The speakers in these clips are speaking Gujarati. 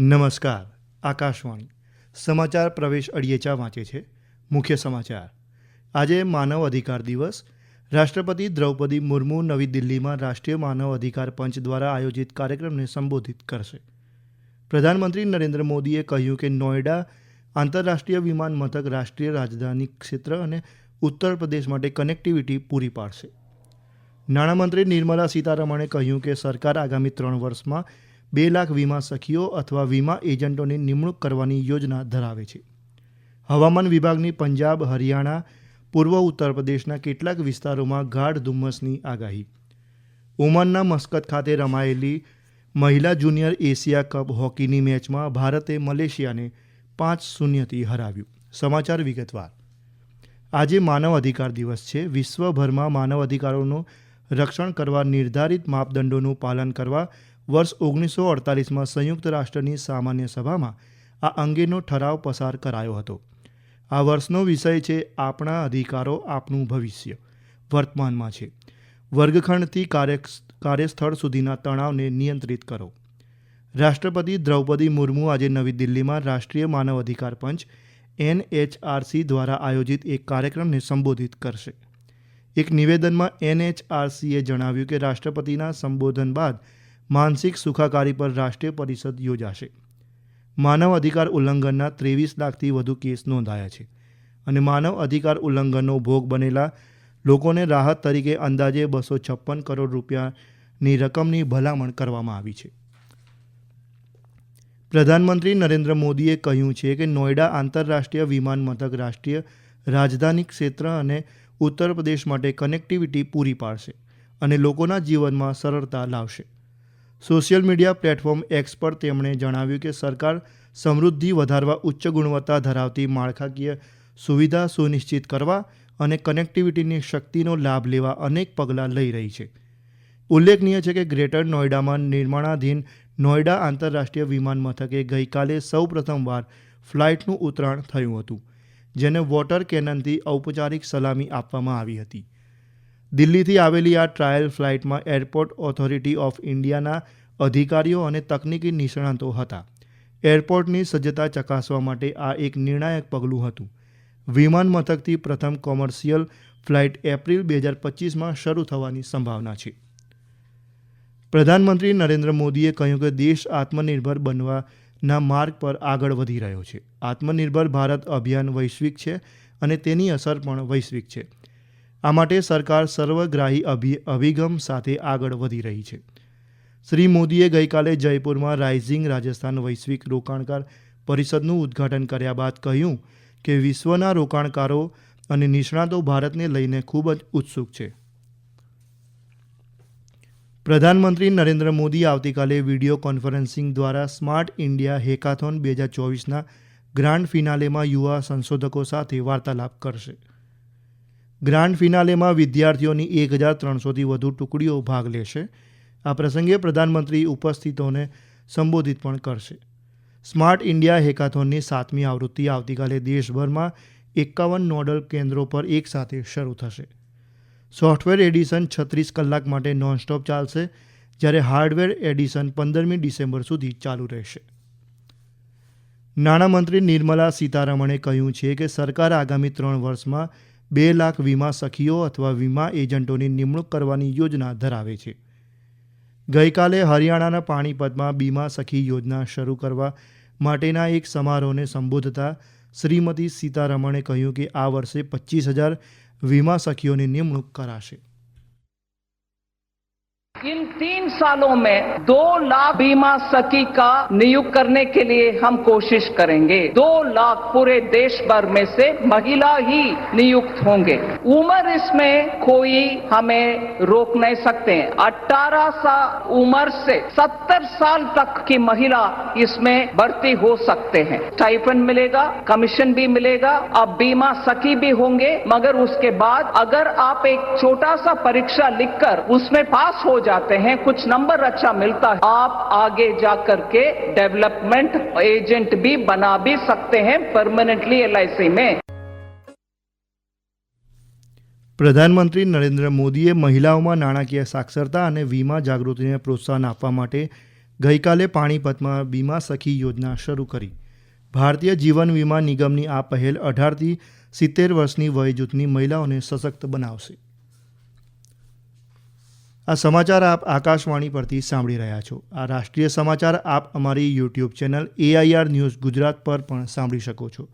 નમસ્કાર. આકાશવાણી સમાચાર પ્રવેશ અડિયેચા વાંચે છે. મુખ્ય સમાચાર. આજે માનવ અધિકાર દિવસ. રાષ્ટ્રપતિ દ્રૌપદી મુર્મુ નવી દિલ્હીમાં રાષ્ટ્રીય માનવ અધિકાર પંચ દ્વારા આયોજિત કાર્યક્રમને સંબોધિત કરશે. પ્રધાનમંત્રી નરેન્દ્ર મોદીએ કહ્યું કે નોઈડા આંતરરાષ્ટ્રીય વિમાન મથક રાષ્ટ્રીય રાજધાની ક્ષેત્ર અને ઉત્તર પ્રદેશ માટે કનેક્ટિવિટી પૂરી પાડશે. નાણામંત્રી નિર્મલા સીતારમણે કહ્યું કે સરકાર આગામી 3 વર્ષમાં 2 લાખ વીમા સખીઓ અથવા વીમા એજન્ટોની નિમણૂક કરવાની યોજના ધરાવે છે. હવામાન વિભાગની પંજાબ, હરિયાણા, પૂર્વ ઉત્તર પ્રદેશના કેટલાક વિસ્તારોમાં ગાઢ ધુમ્મસની આગાહી. ઓમાનના મસ્કત ખાતે રમાયેલી મહિલા જુનિયર એશિયા કપ હોકીની મેચમાં ભારતે મલેશિયાને 5-0થી હરાવ્યું. સમાચાર વિગતવાર. આજે માનવ અધિકાર દિવસ છે. વિશ્વભરમાં માનવ અધિકારોનું રક્ષણ કરવા નિર્ધારિત માપદંડોનું પાલન કરવા વર્ષ 1948માં સંયુક્ત રાષ્ટ્રની સામાન્ય સભામાં આ અંગેનો ઠરાવ પસાર કરાયો હતો. આ વર્ષનો વિષય છે આપણા અધિકારો, આપણું ભવિષ્ય. વર્તમાનમાં છે વર્ગખંડથી કાર્યસ્થળ સુધીના તણાવને નિયંત્રિત કરો. રાષ્ટ્રપતિ દ્રૌપદી મુર્મુ આજે નવી દિલ્હીમાં રાષ્ટ્રીય માનવ અધિકાર પંચ NHRC દ્વારા આયોજિત એક કાર્યક્રમને સંબોધિત કરશે. એક નિવેદનમાં NHRCએ જણાવ્યું કે રાષ્ટ્રપતિના સંબોધન બાદ માનસિક સુખાકારી પર રાષ્ટ્રીય પરિષદ યોજાશે. માનવ અધિકાર ઉલ્લંઘનના 23 લાખથી વધુ કેસ નોંધાયા છે અને માનવ અધિકાર ઉલ્લંઘનનો ભોગ બનેલા લોકોને રાહત તરીકે અંદાજે 256 કરોડ રૂપિયાની રકમની ભલામણ કરવામાં આવી છે. પ્રધાનમંત્રી નરેન્દ્ર મોદીએ કહ્યું છે કે નોઈડા આંતરરાષ્ટ્રીય વિમાન મથક રાષ્ટ્રીય રાજધાની ક્ષેત્ર અને ઉત્તર પ્રદેશ માટે કનેક્ટિવિટી પૂરી પાડશે અને લોકોના જીવનમાં સરળતા લાવશે. સોશિયલ મીડિયા પ્લેટફોર્મ એક્સ પર તેમણે જણાવ્યું કે સરકાર સમૃદ્ધિ વધારવા, ઉચ્ચ ગુણવત્તા ધરાવતી માળખાકીય સુવિધા સુનિશ્ચિત કરવા અને કનેક્ટિવિટીની શક્તિનો લાભ લેવા અનેક પગલાં લઈ રહી છે. ઉલ્લેખનીય છે કે ગ્રેટર નોઈડામાં નિર્માણાધીન નોઈડા આંતરરાષ્ટ્રીય વિમાન મથકે ગઈકાલે સૌ પ્રથમવાર ફ્લાઇટનું ઉતરાણ થયું હતું, જેને વોટર કેનનથી ઔપચારિક સલામી આપવામાં આવી હતી. દિલ્હીથી આવેલી આ ટ્રાયલ ફ્લાઇટમાં એરપોર્ટ ઓથોરિટી ઓફ ઇન્ડિયાના અધિકારીઓ અને તકનીકી નિષ્ણાતો હતા. એરપોર્ટની સજ્જતા ચકાસવા માટે આ એક નિર્ણાયક પગલું હતું. વિમાન મથકથી પ્રથમ કોમર્શિયલ ફ્લાઇટ એપ્રિલ 2025માં શરૂ થવાની સંભાવના છે. પ્રધાનમંત્રી નરેન્દ્ર મોદીએ કહ્યું કે દેશ આત્મનિર્ભર બનવાના માર્ગ પર આગળ વધી રહ્યો છે. આત્મનિર્ભર ભારત અભિયાન વૈશ્વિક છે અને તેની અસર પણ વૈશ્વિક છે. આ માટે સરકાર સર્વગ્રાહી અભિગમ સાથે આગળ વધી રહી છે. શ્રી મોદીએ ગઈકાલે જયપુરમાં રાઇઝિંગ રાજસ્થાન વૈશ્વિક રોકાણકાર પરિષદનું ઉદ્ઘાટન કર્યા બાદ કહ્યું કે વિશ્વના રોકાણકારો અને નિષ્ણાતો ભારતને લઈને ખૂબ જ ઉત્સુક છે. પ્રધાનમંત્રી નરેન્દ્ર મોદી આવતીકાલે વિડીયો કોન્ફરન્સિંગ દ્વારા સ્માર્ટ ઇન્ડિયા હેકાથોન 2024ના ગ્રાન્ડ ફિનાલેમાં યુવા સંશોધકો સાથે વાર્તાલાપ કરશે. ગ્રાન્ડ ફિનાલેમાં વિદ્યાર્થીઓની 1300થી વધુ ટુકડીઓ ભાગ લેશે. આ પ્રસંગે પ્રધાનમંત્રી ઉપસ્થિતોને સંબોધિત પણ કરશે. સ્માર્ટ ઇન્ડિયા હેકાથોનની 7મી આવૃત્તિ આવતીકાલે દેશભરમાં 51 નોડલ કેન્દ્રો પર એકસાથે શરૂ થશે. સોફ્ટવેર એડિશન 36 કલાક માટે નોનસ્ટોપ ચાલશે, જ્યારે હાર્ડવેર એડિશન 15મી ડિસેમ્બર સુધી ચાલુ રહેશે. નાણામંત્રી નિર્મલા સીતારમણે કહ્યું છે કે સરકાર આગામી 3 વર્ષમાં 2 લાખ વીમા સખીઓ અથવા વીમા એજન્ટોની નિમણૂક કરવાની યોજના ધરાવે છે. ગઈકાલે હરિયાણાના પાણીપતમાં બીમા સખી યોજના શરૂ કરવા માટેના એક સમારોહને સંબોધતા શ્રીમતી સીતારમણે કહ્યું કે આ વર્ષે 25,000 વીમા સખીઓની નિમણૂક કરાશે. इन 3 सालों में 2 लाख बीमा सखी का नियुक्त करने के लिए हम कोशिश करेंगे. 2 लाख पूरे देश भर में से महिला ही नियुक्त होंगे. उम्र इसमें कोई हमें रोक नहीं सकते हैं. 18 साल उम्र से 70 साल तक की महिला इसमें भर्ती हो सकते हैं. स्टाइपेंड मिलेगा, कमीशन भी मिलेगा. अब बीमा सखी भी होंगे, मगर उसके बाद अगर आप एक छोटा सा परीक्षा लिखकर उसमें पास हो जाते हैं, कुछ नंबर अच्छा मिलता है, आप आगे जाकर के डेवलपमेंट एजेंट भी बना भी सकते हैं परमानेंटली LIC में. પ્રધાનમંત્રી નરેન્દ્ર મોદીએ મહિલાઓમાં નાણાકીય સાક્ષરતા અને વીમા જાગૃતિને પ્રોત્સાહન આપવા માટે ગઈકાલે પાણીપતમાં બીમા સખી યોજના શરૂ કરી. ભારતીય જીવન વીમા નિગમની આ પહેલ 18થી 70 વર્ષની વય જૂથની મહિલાઓને સશક્ત બનાવશે. આ સમાચાર આપ આકાશવાણી પરથી સાંભળી રહ્યા છો. આ રાષ્ટ્રીય સમાચાર આપ અમારી YouTube channel AIR news Gujarat પર પણ સાંભળી શકો છો.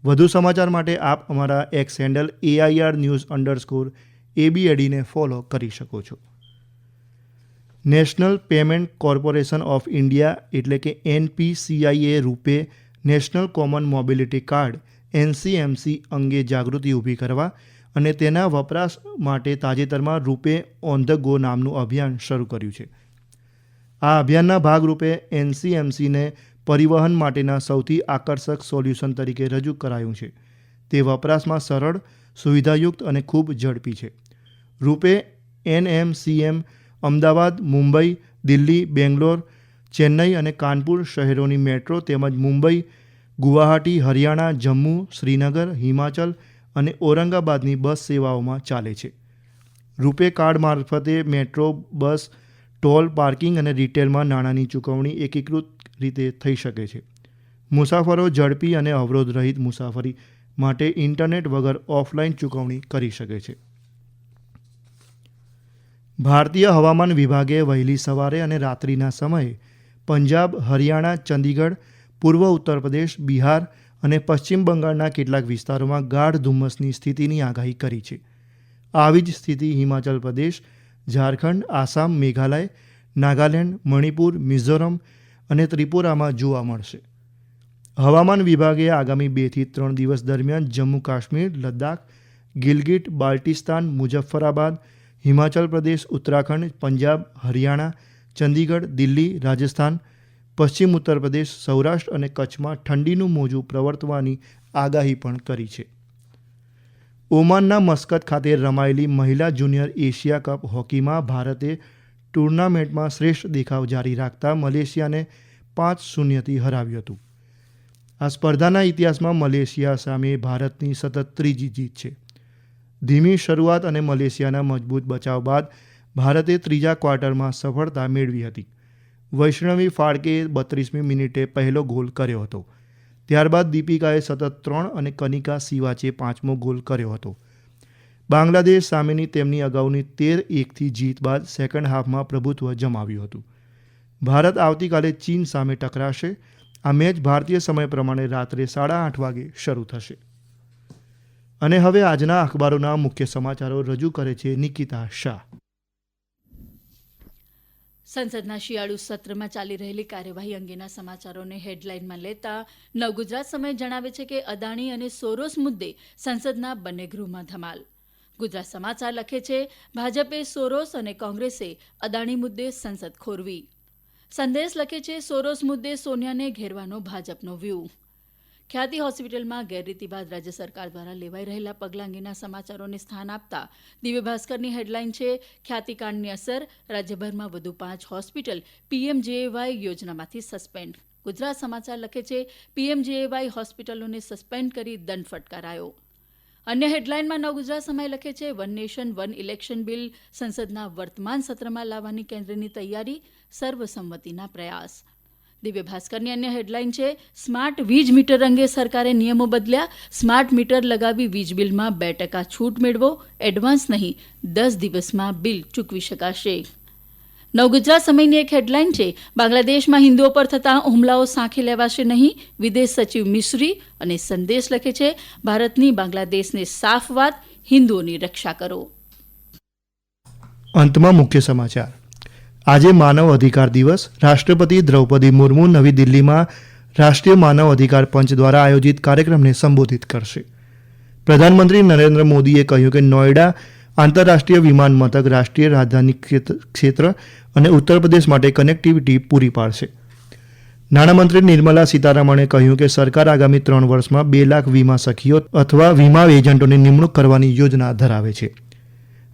વધુ સમાચાર માટે આપ અમારા એક્સ હેન્ડલ AIR_news_ABAD ને ફોલો કરી શકો છો. National payment corporation of India એટલે કે NPCIએ રૂપે national common mobility card NCMC અંગે જાગૃતિ ઊભી કરવા અને તેના વપરાશ માટે તાજેતરમાં રૂપે ઓન ધ ગો નામનું અભિયાન શરૂ કર્યું છે. આ અભિયાનના ભાગરૂપે NCMCને પરિવહન માટેના સૌથી આકર્ષક સોલ્યુશન તરીકે રજૂ કરાયું છે. તે વપરાશમાં સરળ, સુવિધાયુક્ત અને ખૂબ ઝડપી છે. રૂપે NMCM અમદાવાદ, મુંબઈ, દિલ્હી, બેંગ્લોર, ચેન્નઈ અને કાનપુર શહેરોની મેટ્રો તેમજ મુંબઈ, ગુવાહાટી, હરિયાણા, જમ્મુ, શ્રીનગર, હિમાચલ અને ઔરંગાબાદની બસ સેવાઓમાં ચાલે છે. રૂપે કાર્ડ મારફતે મેટ્રો, બસ, ટોલ, પાર્કિંગ અને રિટેલમાં નાણાંની ચૂકવણી એકીકૃત રીતે થઈ શકે છે. મુસાફરો ઝડપી અને અવરોધ રહિત મુસાફરી માટે ઇન્ટરનેટ વગર ઓફલાઈન ચૂકવણી કરી શકે છે. ભારતીય હવામાન વિભાગે વહેલી સવારે અને રાત્રિના સમયે પંજાબ, હરિયાણા, ચંદીગઢ, પૂર્વ ઉત્તર પ્રદેશ, બિહાર અને પશ્ચિમ બંગાળના કેટલાક વિસ્તારોમાં ગાઢ ધુમ્મસની સ્થિતિની આગાહી કરી છે. આવી જ સ્થિતિ હિમાચલ પ્રદેશ, ઝારખંડ, આસામ, મેઘાલય, નાગાલેન્ડ, મણિપુર, મિઝોરમ અને ત્રિપુરામાં જોવા મળશે. હવામાન વિભાગે આગામી 2 થી 3 દિવસ દરમિયાન જમ્મુ કાશ્મીર, લદ્દાખ, ગિલગિટ, બાલ્ટિસ્તાન, મુઝફ્ફરાબાદ, હિમાચલ પ્રદેશ, ઉત્તરાખંડ, પંજાબ, હરિયાણા, ચંદીગઢ, દિલ્હી, રાજસ્થાન, પશ્ચિમ ઉત્તર પ્રદેશ, સૌરાષ્ટ્ર અને કચ્છમાં ઠંડીનું મોજું પ્રવર્તવાની આગાહી પણ કરી છે. ઓમાનના મસ્કત ખાતે રમાયેલી મહિલા જુનિયર એશિયા કપ હોકીમાં ભારતે ટુર્નામેન્ટમાં શ્રેષ્ઠ દેખાવ જારી રાખતા મલેશિયાને 5-0થી હરાવ્યું હતું. આ સ્પર્ધાના ઇતિહાસમાં મલેશિયા સામે ભારતની સતત ત્રીજી જીત છે. ધીમી શરૂઆત અને મલેશિયાના મજબૂત બચાવ બાદ ભારતે ત્રીજા ક્વાર્ટરમાં સફળતા મેળવી હતી. વૈષ્ણવી ફાળકે 32મી મિનિટે પહેલો ગોલ કર્યો હતો. ત્યારબાદ દીપિકાએ સતત 3 અને કનિકા સિવાચે 5મો ગોલ કર્યો હતો. બાંગ્લાદેશ સામેની તેમની અગાઉની 13-1થી જીત બાદ સેકન્ડ હાફમાં પ્રભુત્વ જમાવ્યું હતું. ભારત આવતીકાલે ચીન સામે ટકરાશે. આ મેચ ભારતીય સમય પ્રમાણે રાત્રે 8:30 વાગે શરૂ થશે. અને હવે આજના અખબારોના મુખ્ય સમાચારો રજૂ કરે છે નિકિતા શાહ. સંસદના શિયાળુ સત્રમાં ચાલી રહેલી કાર્યવાહી અંગેના સમાચારોને હેડલાઇનમાં લેતા નવગુજરાત સમય જણાવે છે કે અદાણી અને સોરોસ મુદ્દે સંસદના બંને ગૃહમાં ધમાલ. ગુજરાત સમાચાર લખે છે, ભાજપે સોરોસ અને કોંગ્રેસે અદાણી મુદ્દે સંસદ ખોરવી. સંદેશ લખે છે, સોરોસ મુદ્દે સોનિયાને ઘેરવાનો ભાજપનો વ્યૂહ. ખ્યાતિ હોસ્પિટલમાં ગેરરીતિ બાદ રાજ્ય સરકાર દ્વારા લેવાઈ રહેલા પગલાં અંગેના સમાચારોને સ્થાન આપતા દિવ્ય ભાસ્કરની હેડલાઇન છે, ખ્યાતિકાંડની અસર, રાજ્યભરમાં વધુ 5 હોસ્પિટલ PMJAY યોજનામાંથી સસ્પેન્ડ. ગુજરાત સમાચાર લખે છે, PMJAY હોસ્પિટલોને સસ્પેન્ડ કરી દંડ ફટકારાયો. અન્ય હેડલાઇનમાં નવગુજરાત સમય લખે છે, one nation one election bill સંસદના વર્તમાન સત્રમાં લાવવાની કેન્દ્રની તૈયારી, સર્વસંમતિના પ્રયાસ. દિવ્ય ભાસ્કરની અન્ય હેડલાઇન છે, સ્માર્ટ વીજ મીટર અંગે સરકારે નિયમો બદલ્યા, સ્માર્ટ મીટર લગાવી વીજ બિલમાં 2% છૂટ મેળવો, એડવાન્સ નહીં 10 દિવસમાં બિલ ચૂકવી શકાશે. નવગુજરાત સમયની એક હેડલાઇન છે, બાંગ્લાદેશમાં હિન્દુઓ પર થતા હુમલાઓ સાંખી લેવાશે નહીં, વિદેશ સચિવ મિશ્રી. અને સંદેશ લખે છે, ભારતની બાંગ્લાદેશને સાફ વાત, હિન્દુઓની રક્ષા કરો. અંતમાં મુખ્ય સમાચાર. આજે માનવ અધિકાર દિવસ. રાષ્ટ્રપતિ દ્રૌપદી મુર્મુ નવી દિલ્હીમાં રાષ્ટ્રીય માનવ અધિકાર પંચ દ્વારા આયોજિત કાર્યક્રમને સંબોધિત કરશે. પ્રધાનમંત્રી નરેન્દ્ર મોદીએ કહ્યું કે નોઈડા આંતરરાષ્ટ્રીય વિમાન મથક રાષ્ટ્રીય રાજધાની ક્ષેત્ર અને ઉત્તર પ્રદેશ માટે કનેક્ટિવિટી પૂરી પાડશે. નાણામંત્રી નિર્મલા સીતારમણે કહ્યું કે સરકાર આગામી 3 વર્ષમાં 2 લાખ વીમા સખીઓ અથવા વીમા એજન્ટોની નિમણૂક કરવાની યોજના ધરાવે છે.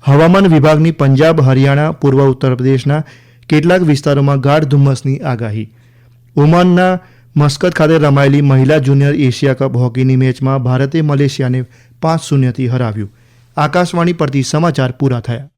હવામાન વિભાગની પંજાબ, હરિયાણા, પૂર્વ ઉત્તર પ્રદેશના કેટલાક વિસ્તારોમાં ગાઢ ધુમ્મસની આગાહી. ઓમાનના મસ્કત ખાતે રમાયેલી મહિલા જુનિયર એશિયા કપ હોકીની મેચમાં ભારતે મલેશિયાને 5-0થી હરાવ્યું. આકાશવાણી પરથી સમાચાર પૂરા થયા.